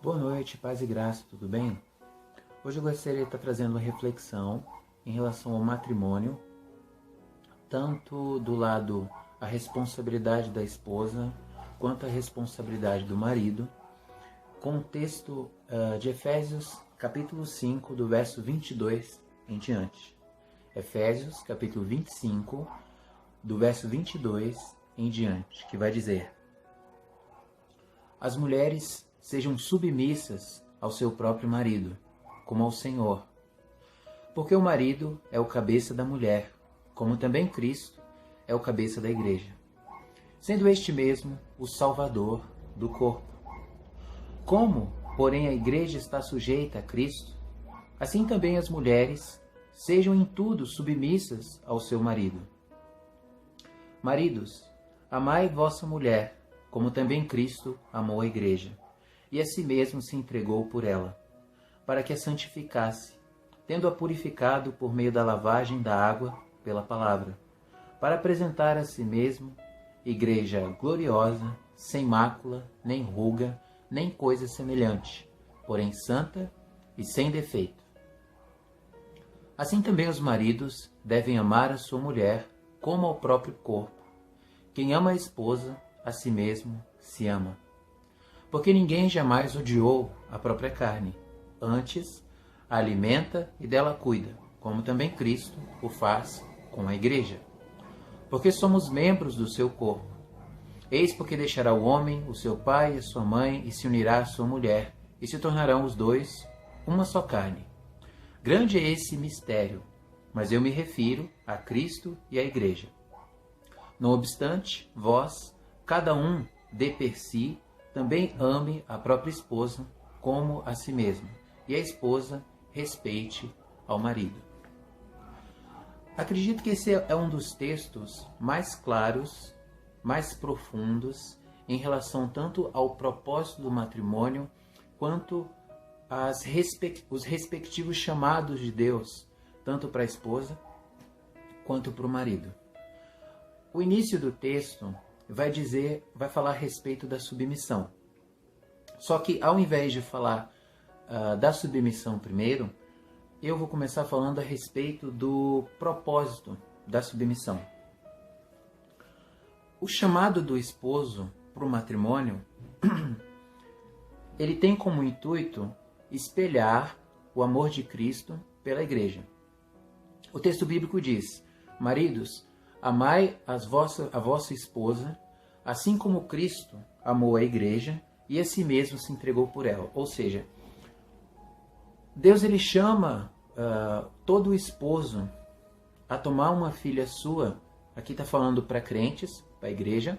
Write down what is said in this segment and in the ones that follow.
Boa noite, paz e graça, tudo bem? Hoje eu gostaria de estar trazendo uma reflexão em relação ao matrimônio, tanto do lado a responsabilidade da esposa, quanto a responsabilidade do marido, com o texto de Efésios, capítulo 5, do verso 22 em diante. Efésios, capítulo 25, do verso 22 em diante, que vai dizer: As mulheres sejam submissas ao seu próprio marido, como ao Senhor. Porque o marido é o cabeça da mulher, como também Cristo é o cabeça da igreja, sendo este mesmo o Salvador do corpo. Como, porém, a igreja está sujeita a Cristo, assim também as mulheres sejam em tudo submissas ao seu marido. Maridos, amai vossa mulher, como também Cristo amou a igreja, e a si mesmo se entregou por ela, para que a santificasse, tendo-a purificado por meio da lavagem da água pela palavra, para apresentar a si mesmo igreja gloriosa, sem mácula, nem ruga, nem coisa semelhante, porém santa e sem defeito. Assim também os maridos devem amar a sua mulher como ao próprio corpo. Quem ama a esposa, a si mesmo se ama. Porque ninguém jamais odiou a própria carne, antes a alimenta e dela cuida, como também Cristo o faz com a igreja. Porque somos membros do seu corpo. Eis porque deixará o homem, o seu pai e a sua mãe, e se unirá à sua mulher, e se tornarão os dois uma só carne. Grande é esse mistério, mas eu me refiro a Cristo e à igreja. Não obstante, vós, cada um de per si, também ame a própria esposa como a si mesmo, e a esposa respeite ao marido. Acredito que esse é um dos textos mais claros, mais profundos, em relação tanto ao propósito do matrimônio, quanto os respectivos chamados de Deus, tanto para a esposa quanto para o marido. O início do texto vai falar a respeito da submissão. Só que ao invés de falar da submissão primeiro, eu vou começar falando a respeito do propósito da submissão. O chamado do esposo para o matrimônio, ele tem como intuito espelhar o amor de Cristo pela igreja. O texto bíblico diz: Maridos, amai a vossa esposa, assim como Cristo amou a igreja e a si mesmo se entregou por ela. Ou seja, Deus ele chama todo esposo a tomar uma filha sua. Aqui está falando para crentes, para a igreja.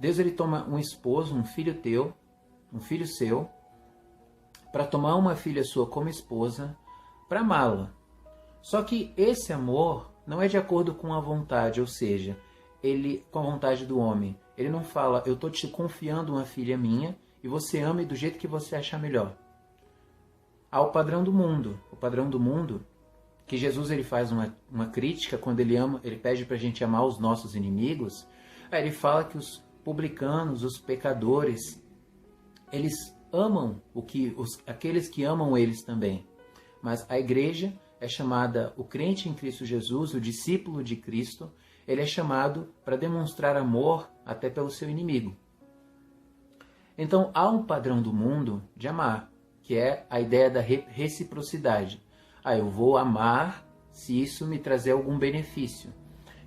Deus ele toma um esposo, um filho teu, um filho seu, para tomar uma filha sua como esposa, para amá-la. Só que esse amor não é de acordo com a vontade, ou seja, ele com a vontade do homem. Ele não fala: eu estou te confiando uma filha minha e você ame do jeito que você achar melhor. Há o padrão do mundo. O padrão do mundo, que Jesus ele faz uma crítica quando ele pede para a gente amar os nossos inimigos. Aí ele fala que os publicanos, os pecadores, eles amam aqueles que amam eles também. Mas a igreja é chamada, o crente em Cristo Jesus, o discípulo de Cristo, ele é chamado para demonstrar amor até pelo seu inimigo. Então há um padrão do mundo de amar, que é a ideia da reciprocidade. Eu vou amar se isso me trazer algum benefício,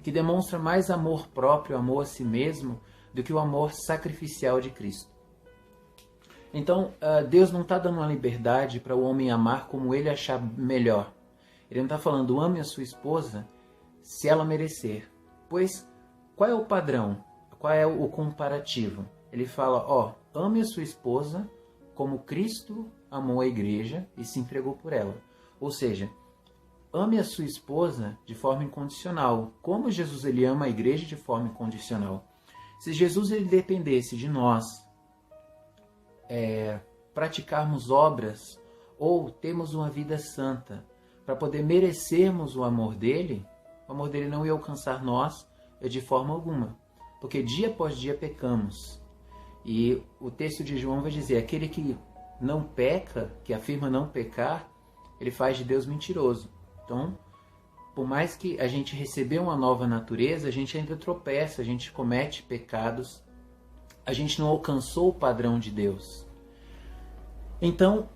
que demonstra mais amor próprio, amor a si mesmo, do que o amor sacrificial de Cristo. Então Deus não está dando uma liberdade para o homem amar como ele achar melhor. Ele não está falando: ame a sua esposa se ela merecer. Pois qual é o padrão? Qual é o comparativo? Ele fala: ame a sua esposa como Cristo amou a igreja e se entregou por ela. Ou seja, ame a sua esposa de forma incondicional, como Jesus ele ama a igreja de forma incondicional. Se Jesus ele dependesse de nós praticarmos obras ou termos uma vida santa para poder merecermos o amor dele não ia alcançar nós de forma alguma, porque dia após dia pecamos. E o texto de João vai dizer: aquele que não peca, que afirma não pecar, ele faz de Deus mentiroso. Então, por mais que a gente recebeu uma nova natureza, a gente ainda tropeça, a gente comete pecados, a gente não alcançou o padrão de Deus. Então,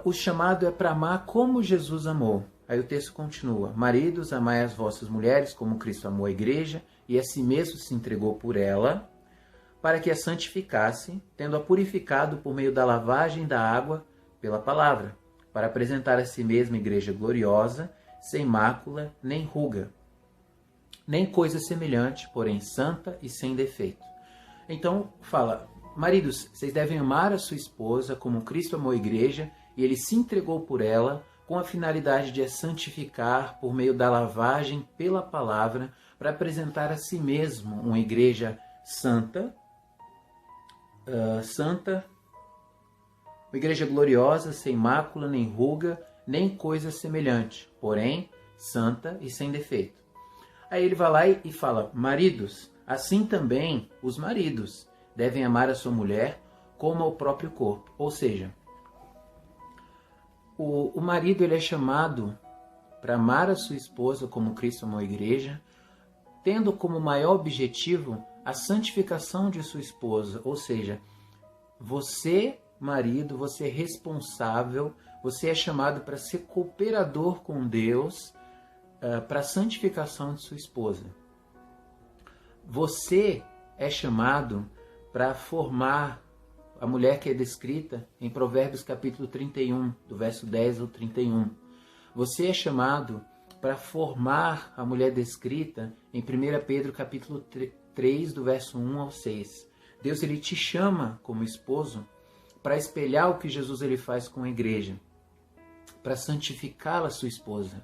o chamado é para amar como Jesus amou. Aí o texto continua: maridos, amai as vossas mulheres como Cristo amou a igreja e a si mesmo se entregou por ela, para que a santificasse, tendo-a purificado por meio da lavagem da água pela palavra, para apresentar a si mesma igreja gloriosa, sem mácula, nem ruga, nem coisa semelhante, porém santa e sem defeito. Então, fala: maridos, vocês devem amar a sua esposa como Cristo amou a igreja e ele se entregou por ela, com a finalidade de a santificar por meio da lavagem pela palavra, para apresentar a si mesmo uma igreja santa, uma igreja gloriosa, sem mácula, nem ruga, nem coisa semelhante, porém santa e sem defeito. Aí ele vai lá e fala: maridos, assim também os maridos devem amar a sua mulher como ao próprio corpo. Ou seja, o marido ele é chamado para amar a sua esposa como Cristo amou a igreja, tendo como maior objetivo a santificação de sua esposa. Ou seja, você, marido, você é responsável, você é chamado para ser cooperador com Deus para a santificação de sua esposa. Você é chamado para formar a mulher que é descrita em Provérbios capítulo 31, do verso 10 ao 31. Você é chamado para formar a mulher descrita em 1 Pedro capítulo 3, do verso 1 ao 6. Deus ele te chama como esposo para espelhar o que Jesus ele faz com a igreja, para santificá-la, sua esposa.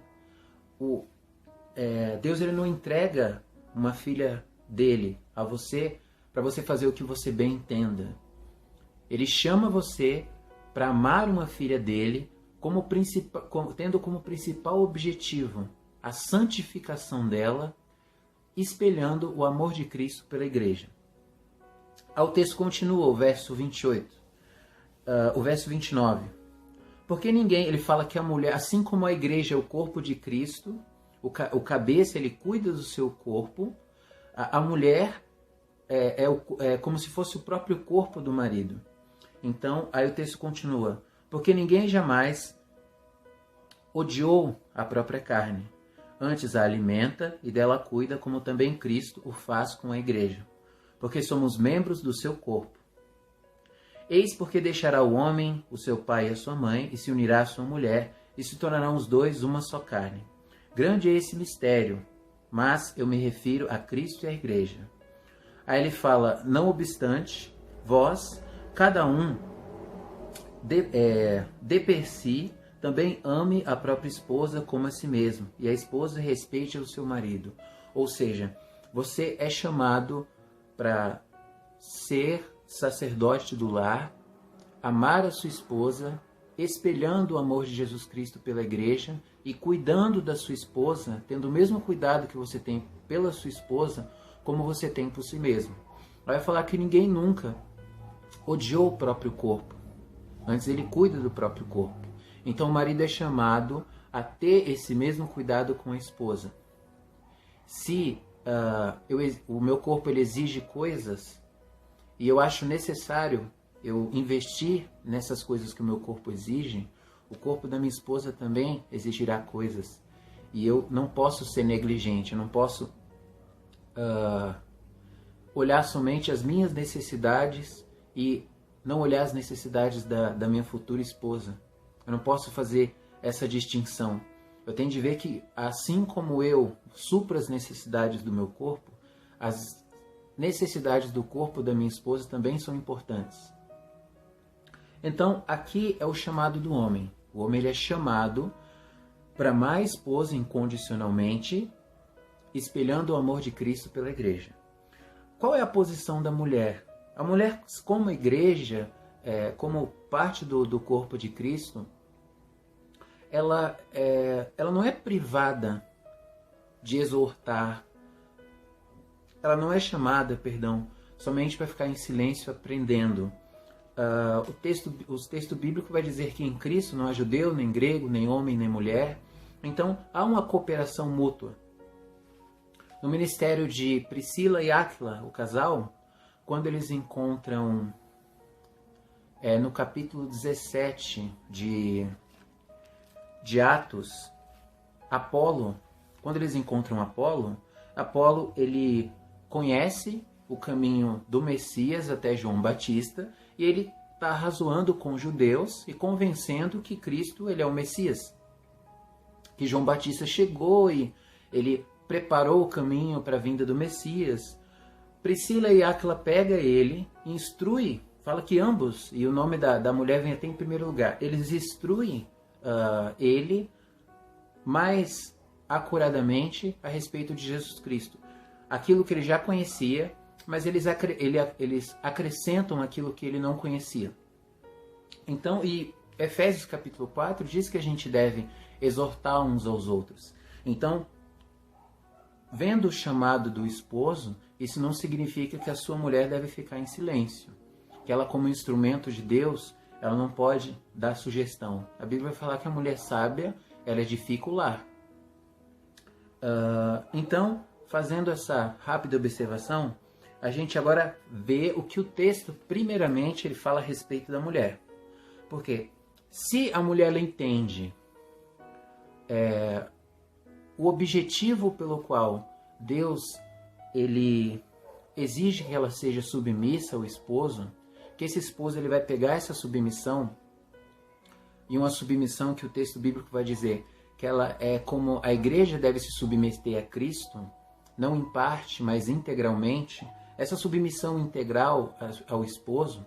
Deus ele não entrega uma filha dele a você para você fazer o que você bem entenda. Ele chama você para amar uma filha dele tendo como principal objetivo a santificação dela, espelhando o amor de Cristo pela igreja. O texto continua, o verso 28, o verso 29. Porque ninguém, ele fala que a mulher, assim como a igreja é o corpo de Cristo, o cabeça ele cuida do seu corpo, a mulher é como se fosse o próprio corpo do marido. Então, aí o texto continua: porque ninguém jamais odiou a própria carne, antes a alimenta e dela cuida, como também Cristo o faz com a igreja, porque somos membros do seu corpo. Eis porque deixará o homem o seu pai e a sua mãe, e se unirá à sua mulher, e se tornarão os dois uma só carne. Grande é esse mistério, mas eu me refiro a Cristo e à igreja. Aí ele fala: não obstante, vós, cada um de per si, também ame a própria esposa como a si mesmo, e a esposa respeite o seu marido. Ou seja, você é chamado para ser sacerdote do lar, amar a sua esposa, espelhando o amor de Jesus Cristo pela igreja e cuidando da sua esposa, tendo o mesmo cuidado que você tem pela sua esposa, como você tem por si mesmo. Vai falar que ninguém nunca odiou o próprio corpo. Antes ele cuida do próprio corpo. Então o marido é chamado a ter esse mesmo cuidado com a esposa. Se o meu corpo ele exige coisas e eu acho necessário eu investir nessas coisas que o meu corpo exige, o corpo da minha esposa também exigirá coisas. E eu não posso ser negligente, eu não posso olhar somente as minhas necessidades e não olhar as necessidades da minha futura esposa. Eu não posso fazer essa distinção. Eu tenho de ver que, assim como eu supro as necessidades do meu corpo, as necessidades do corpo da minha esposa também são importantes. Então, aqui é o chamado do homem. O homem ele é chamado para amar a esposa incondicionalmente, espelhando o amor de Cristo pela igreja. Qual é a posição da mulher? A mulher, como igreja, como parte do corpo de Cristo, ela não é privada de exortar. Ela não é chamada, somente para ficar em silêncio aprendendo. o texto bíblico vai dizer que em Cristo não há judeu, nem grego, nem homem, nem mulher. Então, há uma cooperação mútua. No ministério de Priscila e Áquila, o casal, quando eles encontram, no capítulo 17 de Atos, Apolo, quando eles encontram Apolo, ele conhece o caminho do Messias até João Batista e ele está arrazoando com os judeus e convencendo que Cristo ele é o Messias. Que João Batista chegou e ele preparou o caminho para a vinda do Messias. Priscila e Áquila pega ele, instrui, fala que ambos, e o nome da mulher vem até em primeiro lugar, eles instruem ele mais acuradamente a respeito de Jesus Cristo. Aquilo que ele já conhecia, mas eles acrescentam aquilo que ele não conhecia. Então, e Efésios capítulo 4 diz que a gente deve exortar uns aos outros. Então, vendo o chamado do esposo, isso não significa que a sua mulher deve ficar em silêncio. Que ela, como instrumento de Deus, ela não pode dar sugestão. A Bíblia vai falar que a mulher sábia, ela edifica o lar. Então, fazendo essa rápida observação, a gente agora vê o que o texto, primeiramente, ele fala a respeito da mulher. Porque se a mulher ela entende o objetivo pelo qual Deus ele exige que ela seja submissa ao esposo, que esse esposo ele vai pegar essa submissão, e uma submissão que o texto bíblico vai dizer que ela é como a igreja deve se submeter a Cristo, não em parte, mas integralmente. Essa submissão integral ao esposo,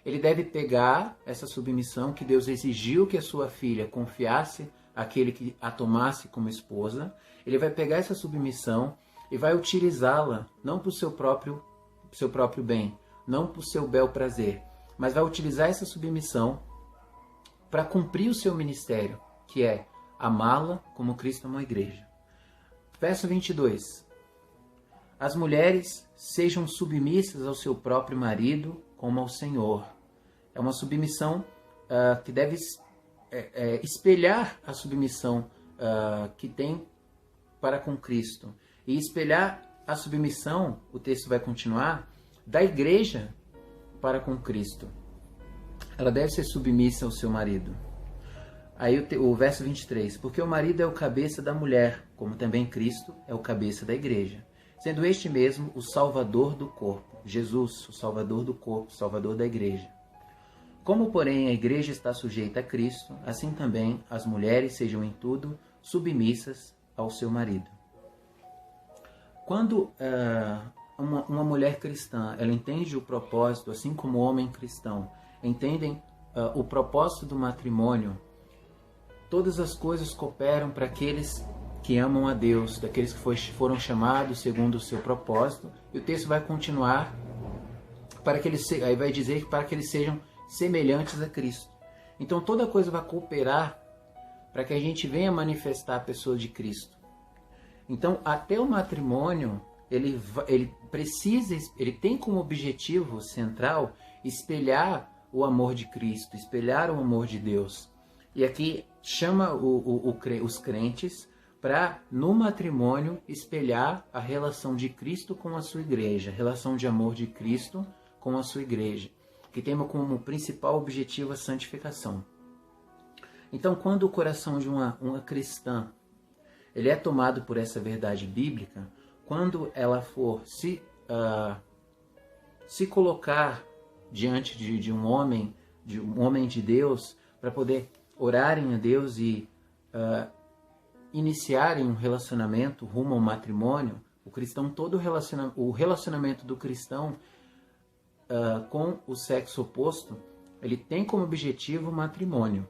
ele deve pegar essa submissão que Deus exigiu que a sua filha confiasse àquele que a tomasse como esposa. Ele vai pegar essa submissão e vai utilizá-la não para o seu próprio bem, não para o seu bel prazer, mas vai utilizar essa submissão para cumprir o seu ministério, que é amá-la como Cristo amou a igreja. Verso 22. As mulheres sejam submissas ao seu próprio marido como ao Senhor. É uma submissão que deve espelhar a submissão que tem para com Cristo. E espelhar a submissão, o texto vai continuar, da igreja para com Cristo. Ela deve ser submissa ao seu marido. Aí o verso 23. Porque o marido é o cabeça da mulher, como também Cristo é o cabeça da igreja, sendo este mesmo o Salvador do corpo. Jesus, o Salvador do corpo, Salvador da igreja. Como, porém, a igreja está sujeita a Cristo, assim também as mulheres sejam em tudo submissas ao seu marido. Quando uma mulher cristã ela entende o propósito, assim como o homem cristão entendem o propósito do matrimônio, todas as coisas cooperam para aqueles que amam a Deus, daqueles que foram chamados segundo o seu propósito. E o texto vai continuar aí vai dizer que para que eles sejam semelhantes a Cristo. Então toda coisa vai cooperar para que a gente venha manifestar a pessoa de Cristo. Então até o matrimônio ele tem como objetivo central espelhar o amor de Cristo, espelhar o amor de Deus. E aqui chama os crentes para, no matrimônio, espelhar a relação de Cristo com a sua igreja, a relação de amor de Cristo com a sua igreja, que tem como principal objetivo a santificação. Então, quando o coração de uma cristã ele é tomado por essa verdade bíblica, quando ela for se colocar diante de um homem de Deus, para poder orarem a Deus e iniciarem um relacionamento rumo ao matrimônio, o relacionamento do cristão com o sexo oposto, ele tem como objetivo o matrimônio.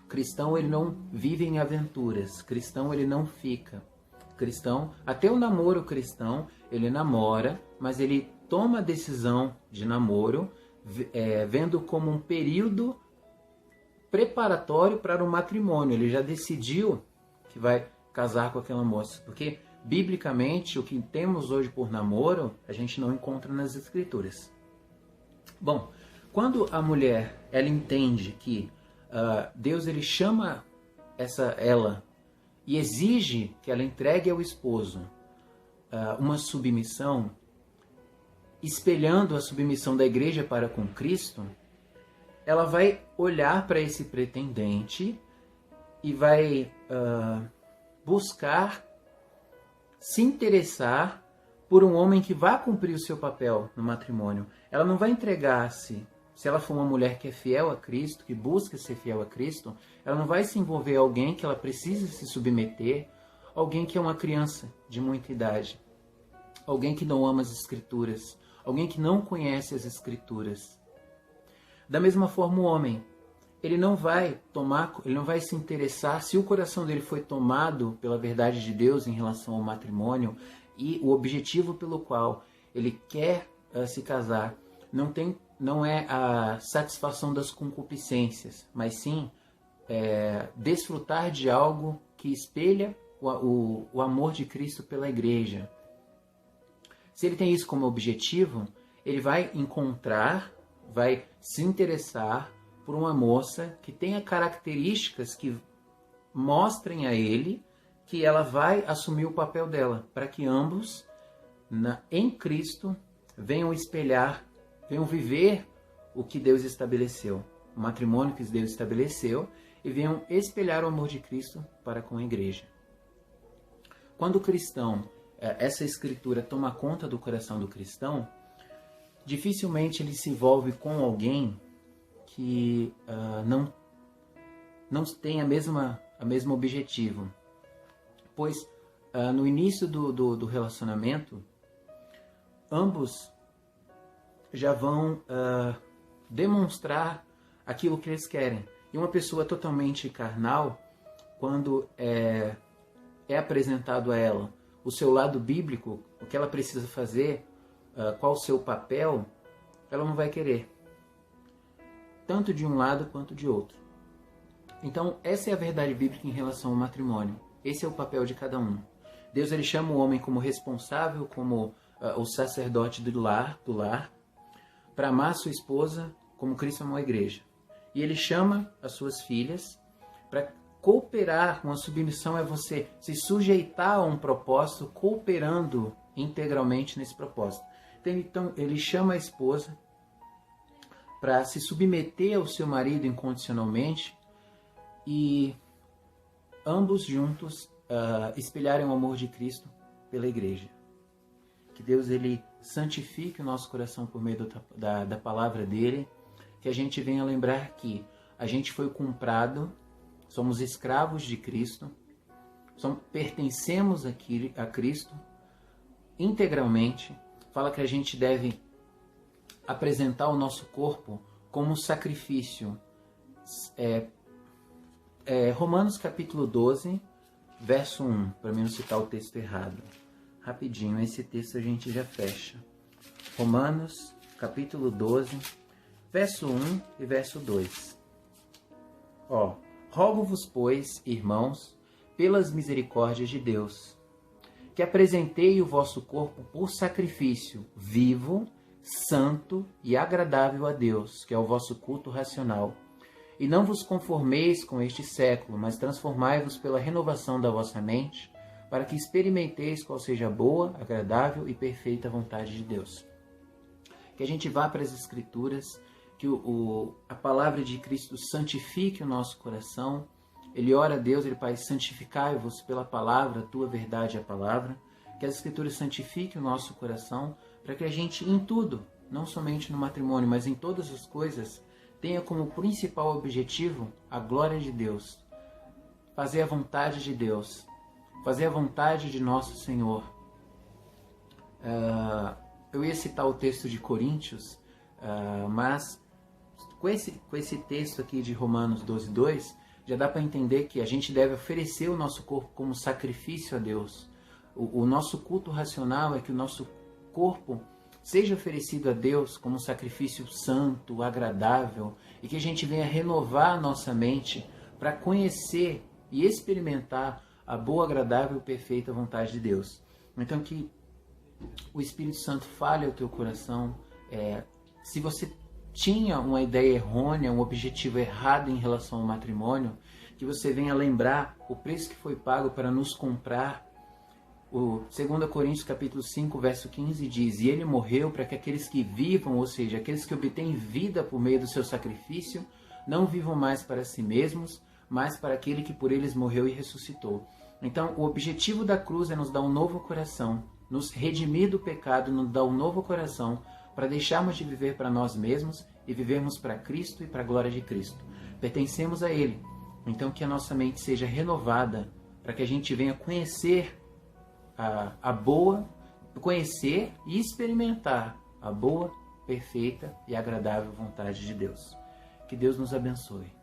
O cristão ele não vive em aventuras, cristão ele não fica. Cristão, até o namoro cristão, ele namora, mas ele toma a decisão de namoro vendo como um período preparatório para o matrimônio. Ele já decidiu que vai casar com aquela moça, porque biblicamente o que temos hoje por namoro a gente não encontra nas escrituras. Bom, quando a mulher ela entende que Deus ele chama ela e exige que ela entregue ao esposo uma submissão, espelhando a submissão da igreja para com Cristo, ela vai olhar para esse pretendente e vai buscar se interessar por um homem que vá cumprir o seu papel no matrimônio. Ela não vai entregar-se, se ela for uma mulher que é fiel a Cristo, que busca ser fiel a Cristo, ela não vai se envolver a alguém que ela precisa se submeter, alguém que é uma criança de muita idade, alguém que não ama as Escrituras, alguém que não conhece as Escrituras. Da mesma forma, o homem, ele não vai se interessar, se o coração dele foi tomado pela verdade de Deus em relação ao matrimônio e o objetivo pelo qual ele quer se casar não é a satisfação das concupiscências, mas sim desfrutar de algo que espelha o amor de Cristo pela igreja. Se ele tem isso como objetivo, ele vai se interessar por uma moça que tenha características que mostrem a ele que ela vai assumir o papel dela, para que ambos, em Cristo, venham viver o que Deus estabeleceu, o matrimônio que Deus estabeleceu, e venham espelhar o amor de Cristo para com a igreja. Quando o cristão, essa escritura toma conta do coração do cristão, dificilmente ele se envolve com alguém que não tem a mesmo objetivo. Pois no início do relacionamento, ambos já vão demonstrar aquilo que eles querem. E uma pessoa totalmente carnal, quando é apresentado a ela o seu lado bíblico, o que ela precisa fazer, qual o seu papel, ela não vai querer. Tanto de um lado quanto de outro. Então, essa é a verdade bíblica em relação ao matrimônio. Esse é o papel de cada um. Deus ele chama o homem como responsável, como o sacerdote do lar, para amar sua esposa como Cristo amou a igreja. E ele chama as suas filhas para cooperar. Uma submissão é você se sujeitar a um propósito, cooperando integralmente nesse propósito. Então, ele chama a esposa para se submeter ao seu marido incondicionalmente e ambos juntos espelharem o amor de Cristo pela igreja. Que Deus ele santifique o nosso coração por meio da palavra dele, que a gente venha lembrar que a gente foi comprado, somos escravos de Cristo, pertencemos a Cristo integralmente. Fala que a gente deve apresentar o nosso corpo como um sacrifício. Romanos capítulo 12, verso 1, para mim não citar o texto errado. Rapidinho, esse texto a gente já fecha. Romanos capítulo 12, verso 1 e verso 2. Rogo-vos, pois, irmãos, pelas misericórdias de Deus, que apresentei o vosso corpo por sacrifício vivo, santo e agradável a Deus, que é o vosso culto racional. E não vos conformeis com este século, mas transformai-vos pela renovação da vossa mente, para que experimenteis qual seja a boa, agradável e perfeita vontade de Deus. Que a gente vá para as Escrituras, que a palavra de Cristo santifique o nosso coração. Ele ora a Deus, ele Pai, santificai-vos pela palavra, a tua verdade é a palavra. Que as Escrituras santifiquem o nosso coração, para que a gente, em tudo, não somente no matrimônio, mas em todas as coisas, tenha como principal objetivo a glória de Deus, fazer a vontade de Deus, fazer a vontade de nosso Senhor. Eu ia citar o texto de Coríntios, mas com esse texto aqui de Romanos 12, 2, já dá para entender que a gente deve oferecer o nosso corpo como sacrifício a Deus. O nosso culto racional é que o nosso corpo seja oferecido a Deus como um sacrifício santo, agradável, e que a gente venha renovar a nossa mente para conhecer e experimentar a boa, agradável e perfeita vontade de Deus. Então que o Espírito Santo fale ao teu coração. Se você tinha uma ideia errônea, um objetivo errado em relação ao matrimônio, que você venha lembrar o preço que foi pago para nos comprar. O 2 Coríntios capítulo 5, verso 15 diz: e ele morreu para que aqueles que vivam, ou seja, aqueles que obtêm vida por meio do seu sacrifício, não vivam mais para si mesmos, mas para aquele que por eles morreu e ressuscitou. Então, o objetivo da cruz é nos dar um novo coração, nos redimir do pecado, nos dar um novo coração, para deixarmos de viver para nós mesmos e vivermos para Cristo e para a glória de Cristo. Pertencemos a Ele. Então, que a nossa mente seja renovada, para que a gente venha conhecer conhecer e experimentar a boa, perfeita e agradável vontade de Deus. Que Deus nos abençoe.